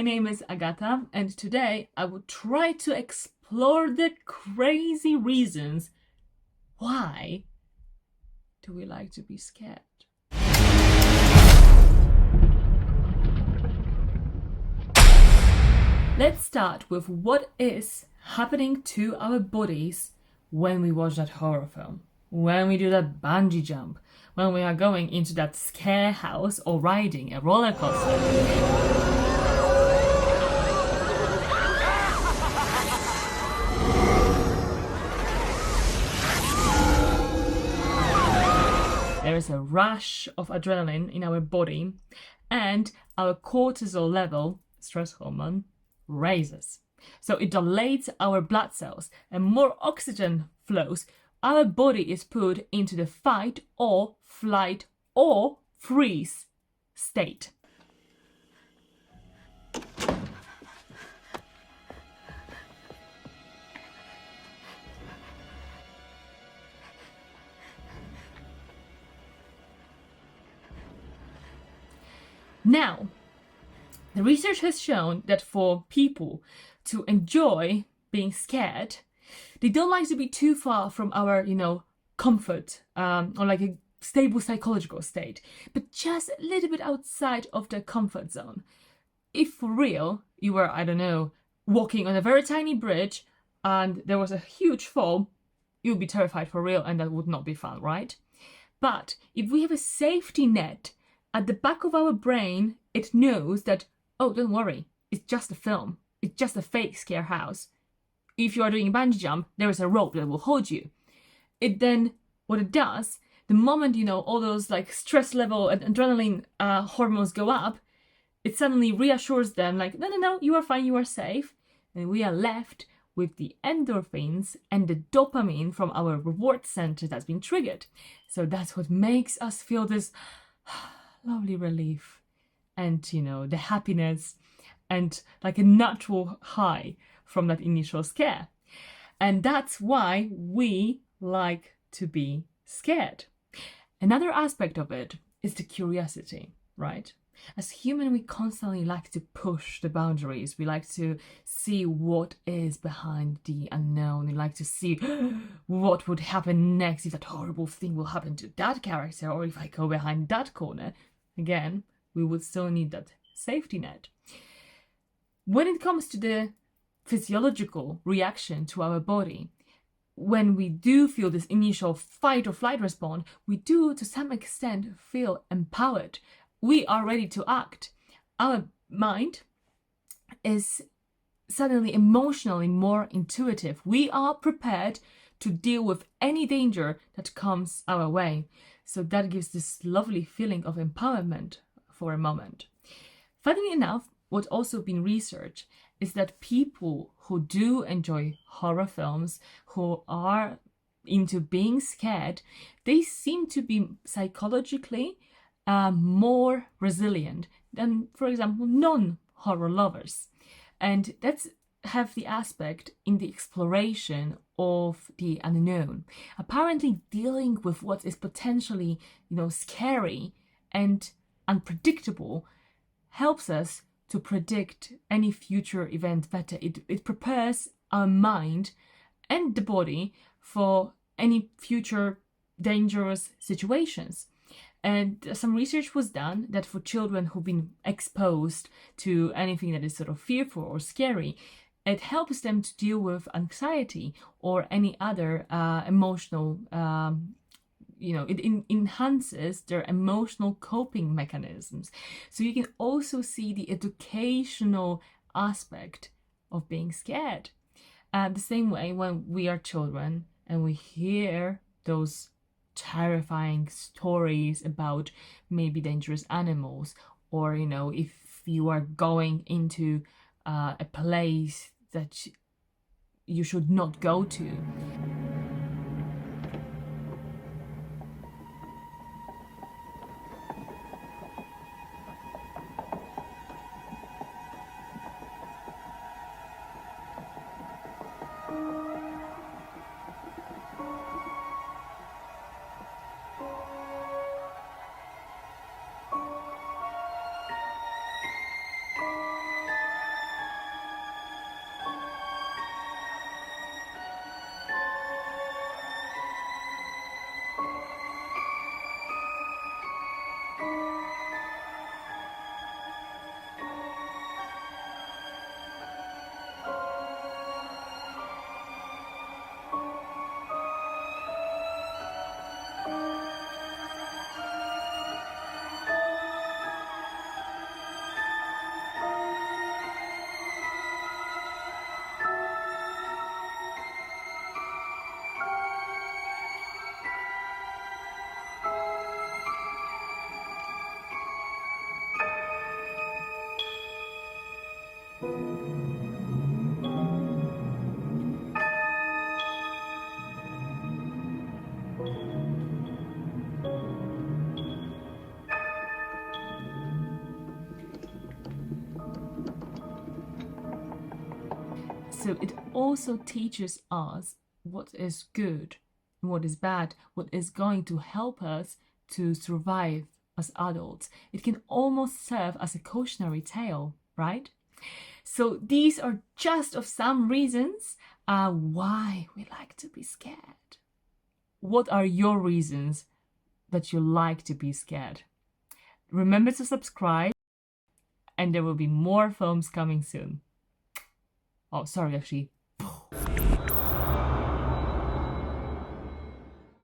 my name is Agata, and today I will try to explore the crazy reasons why do we like to be scared. Let's start with what is happening to our bodies when we watch that horror film, when we do that bungee jump, when we are going into that scare house or riding a roller coaster. There is a rush of adrenaline in our body, and our cortisol level, stress hormone, raises. So it dilates our blood cells, and more oxygen flows. Our body is put into the fight or flight or freeze state. Now, the research has shown that for people to enjoy being scared, they don't like to be too far from our, comfort or like a stable psychological state, but just a little bit outside of the comfort zone. If for real you were, walking on a very tiny bridge and there was a huge fall, you'd be terrified for real, and that would not be fun, right? But if we have a safety net at the back of our brain, it knows that, oh, don't worry, it's just a film. It's just a fake scare house. If you are doing a bungee jump, there is a rope that will hold you. It then, what it does, the moment, all those like stress level and adrenaline hormones go up, it suddenly reassures them like, no, you are fine, you are safe. And we are left with the endorphins and the dopamine from our reward center that's been triggered. So that's what makes us feel this lovely relief and the happiness and like a natural high from that initial scare. And that's why we like to be scared. Another aspect of it is the curiosity, right? As human, we constantly like to push the boundaries. We like to see what is behind the unknown. We like to see what would happen next, if that horrible thing will happen to that character, or if I go behind that corner. Again, we would still need that safety net. When it comes to the physiological reaction to our body, when we do feel this initial fight or flight response, we do to some extent feel empowered. We are ready to act. Our mind is suddenly emotionally more intuitive. We are prepared to deal with any danger that comes our way. So that gives this lovely feeling of empowerment for a moment. Funnily enough, what's also been researched is that people who do enjoy horror films, who are into being scared, they seem to be psychologically more resilient than, for example, non-horror lovers. And that's have the aspect in the exploration of the unknown. Apparently dealing with what is potentially, scary and unpredictable helps us to predict any future event better. It prepares our mind and the body for any future dangerous situations. And some research was done that for children who've been exposed to anything that is sort of fearful or scary, it helps them to deal with anxiety or any other emotional, it enhances their emotional coping mechanisms. So you can also see the educational aspect of being scared. The same way when we are children and we hear those terrifying stories about maybe dangerous animals, or if you are going into a place that you should not go to. So it also teaches us what is good, what is bad, what is going to help us to survive as adults. It can almost serve as a cautionary tale, right? So these are just of some reasons why we like to be scared. What are your reasons that you like to be scared? Remember to subscribe, and there will be more films coming soon. Oh, sorry, actually,